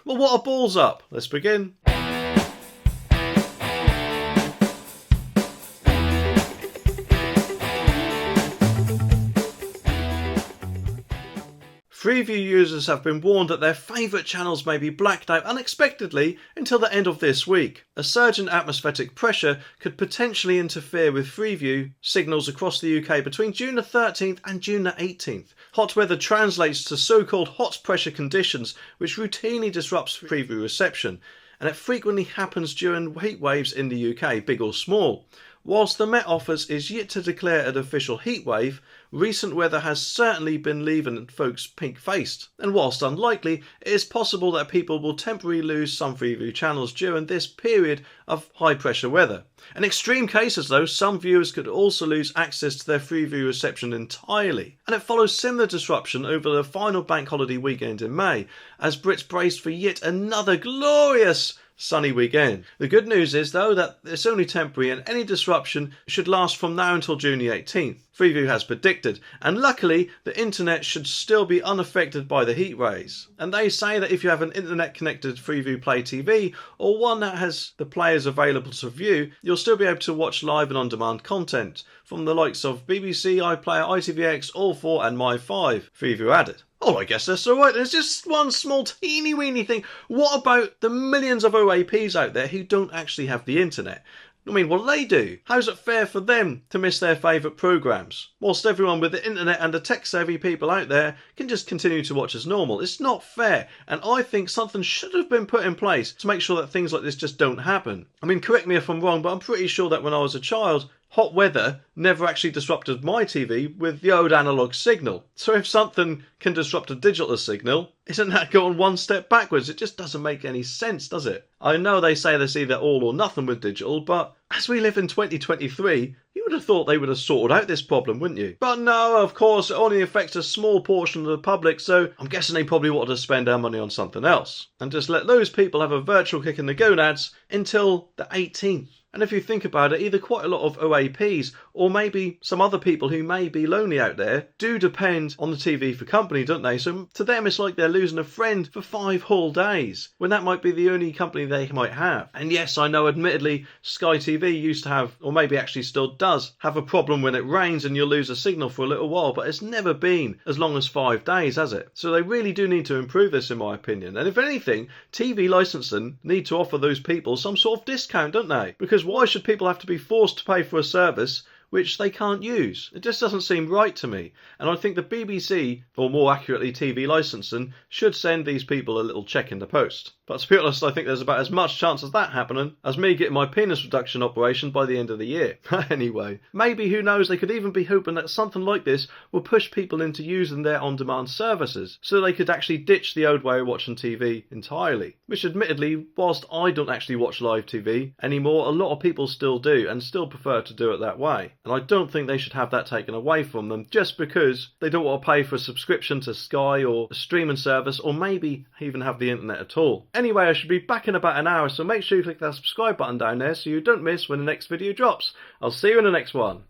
Well, what are balls up? Let's begin. Freeview users have been warned that their favourite channels may be blacked out unexpectedly until the end of this week. A surge in atmospheric pressure could potentially interfere with Freeview signals across the UK between June the 13th and June the 18th. Hot weather translates to so-called hot pressure conditions, which routinely disrupts Freeview reception, and it frequently happens during heat waves in the UK, big or small. Whilst the Met Office is yet to declare an official heatwave, recent weather has certainly been leaving folks pink-faced. And whilst unlikely, it is possible that people will temporarily lose some Freeview channels during this period of high-pressure weather. In extreme cases though, some viewers could also lose access to their Freeview reception entirely. And it follows similar disruption over the final bank holiday weekend in May, as Brits braced for yet another glorious sunny weekend. The good news is though that it's only temporary and any disruption should last from now until June the 18th. Freeview has predicted, and luckily the internet should still be unaffected by the heat rays. And they say that if you have an internet connected Freeview Play TV or one that has the players available to view, you'll still be able to watch live and on-demand content from the likes of BBC, iPlayer, ITVX, All4 and My5, Freeview added. Oh, I guess that's alright. There's just one small teeny weeny thing. What about the millions of OAPs out there who don't actually have the internet? I mean, what do they do? How's it fair for them to miss their favourite programmes, whilst everyone with the internet and the tech-savvy people out there can just continue to watch as normal? It's not fair, and I think something should have been put in place to make sure that things like this just don't happen. I mean, correct me if I'm wrong, but I'm pretty sure that when I was a child, hot weather never actually disrupted my TV with the old analogue signal. So if something can disrupt a digital signal, isn't that going one step backwards? It just doesn't make any sense, does it? I know they say there's either all or nothing with digital, but as we live in 2023, you would have thought they would have sorted out this problem, wouldn't you? But no, of course, it only affects a small portion of the public, so I'm guessing they probably wanted to spend their money on something else and just let those people have a virtual kick in the gonads until the 18th. And if you think about it, either quite a lot of OAPs or maybe some other people who may be lonely out there do depend on the TV for company, don't they? So to them it's like they're losing a friend for 5 whole days, when that might be the only company they might have. And yes, I know admittedly Sky TV used to have, or maybe actually still does, have a problem when it rains and you'll lose a signal for a little while, but it's never been as long as 5 days, has it? So they really do need to improve this in my opinion. And if anything, TV licensing need to offer those people some sort of discount, don't they? Because why should people have to be forced to pay for a service which they can't use? It just doesn't seem right to me. And I think the BBC, or more accurately TV licensing, should send these people a little check in the post. But to be honest, I think there's about as much chance of that happening as me getting my penis reduction operation by the end of the year. Anyway, maybe, who knows, they could even be hoping that something like this will push people into using their on-demand services, so they could actually ditch the old way of watching TV entirely. Which admittedly, whilst I don't actually watch live TV anymore, a lot of people still do, and still prefer to do it that way. And I don't think they should have that taken away from them just because they don't want to pay for a subscription to Sky or a streaming service, or maybe even have the internet at all. Anyway, I should be back in about an hour, so make sure you click that subscribe button down there so you don't miss when the next video drops. I'll see you in the next one.